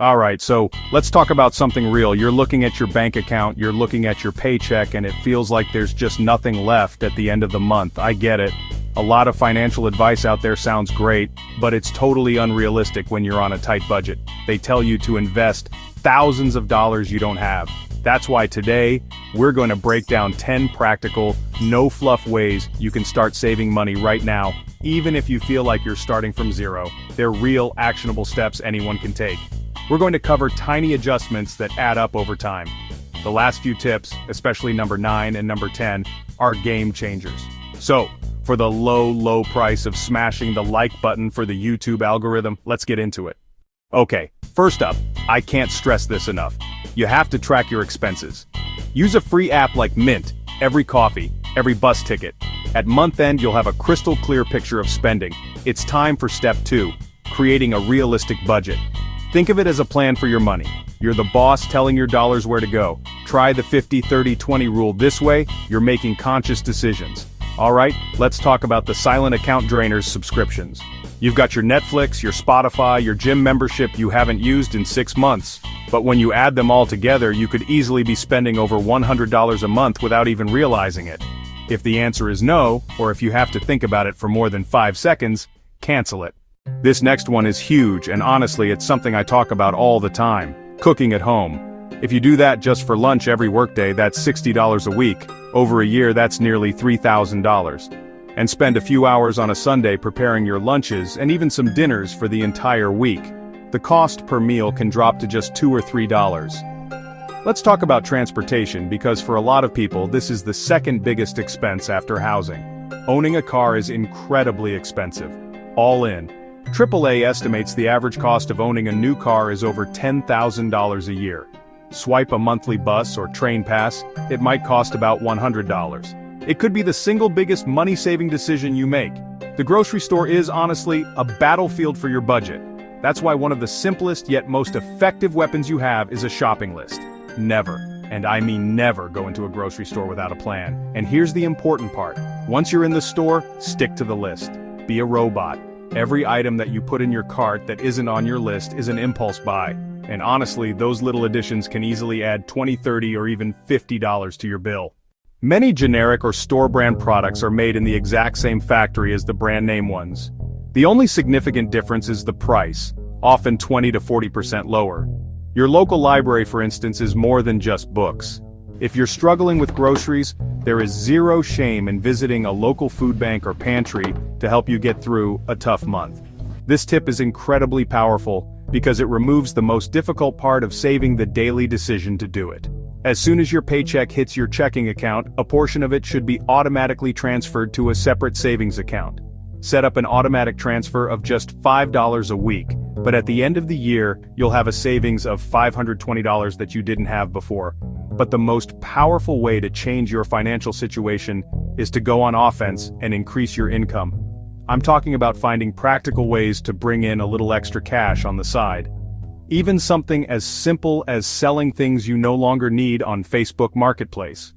Alright, so let's talk about something real. You're looking at your bank account, you're looking at your paycheck, and it feels like there's just nothing left at the end of the month. I get it. A lot of financial advice out there sounds great, but it's totally unrealistic when you're on a tight budget. They tell you to invest thousands of dollars you don't have. That's why today, we're going to break down 10 practical, no-fluff ways you can start saving money right now, even if you feel like you're starting from zero. They're real, actionable steps anyone can take. We're going to cover tiny adjustments that add up over time. The last few tips, especially number 9 and number 10, are game changers. So, for the low price of smashing the like button for the YouTube algorithm, let's get into it. Okay, first up, I can't stress this enough. You have to track your expenses. Use a free app like Mint, every coffee, every bus ticket. At month end, you'll have a crystal clear picture of spending. It's time for step 2, creating a realistic budget. Think of it as a plan for your money. You're the boss telling your dollars where to go. Try the 50-30-20 rule. This way, you're making conscious decisions. Alright, let's talk about the silent account drainers subscriptions. You've got your Netflix, your Spotify, your gym membership you haven't used in 6 months. But when you add them all together, you could easily be spending over $100 a month without even realizing it. If the answer is no, or if you have to think about it for more than 5 seconds, cancel it. This next one is huge, and honestly it's something I talk about all the time. Cooking at home. If you do that just for lunch every workday, that's $60 a week. Over a year, that's nearly $3,000. And spend a few hours on a Sunday preparing your lunches and even some dinners for the entire week. The cost per meal can drop to just $2 or $3. Let's talk about transportation, because for a lot of people this is the second biggest expense after housing. Owning a car is incredibly expensive. All in. AAA estimates the average cost of owning a new car is over $10,000 a year. Swipe a monthly bus or train pass, it might cost about $100. It could be the single biggest money-saving decision you make. The grocery store is honestly a battlefield for your budget. That's why one of the simplest yet most effective weapons you have is a shopping list. Never, and I mean never, go into a grocery store without a plan. And here's the important part. Once you're in the store, stick to the list. Be a robot. Every item that you put in your cart that isn't on your list is an impulse buy. And honestly, those little additions can easily add $20, $30, or even $50 to your bill. Many generic or store brand products are made in the exact same factory as the brand name ones. The only significant difference is the price, often 20 to 40% lower. Your local library, for instance, is more than just books. If you're struggling with groceries, there is zero shame in visiting a local food bank or pantry to help you get through a tough month. This tip is incredibly powerful because it removes the most difficult part of saving, the daily decision to do it. As soon as your paycheck hits your checking account, a portion of it should be automatically transferred to a separate savings account. Set up an automatic transfer of just $5 a week, but at the end of the year, you'll have a savings of $520 that you didn't have before. But the most powerful way to change your financial situation is to go on offense and increase your income. I'm talking about finding practical ways to bring in a little extra cash on the side. Even something as simple as selling things you no longer need on Facebook Marketplace.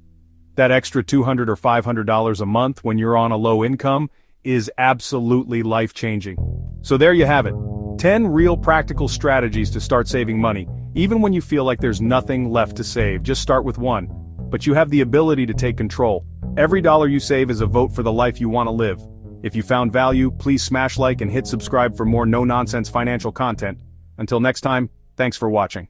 That extra $200 or $500 a month when you're on a low income is absolutely life-changing. So there you have it. 10 real practical strategies to start saving money. Even when you feel like there's nothing left to save, just start with one. But you have the ability to take control. Every dollar you save is a vote for the life you want to live. If you found value, please smash like and hit subscribe for more no-nonsense financial content. Until next time, thanks for watching.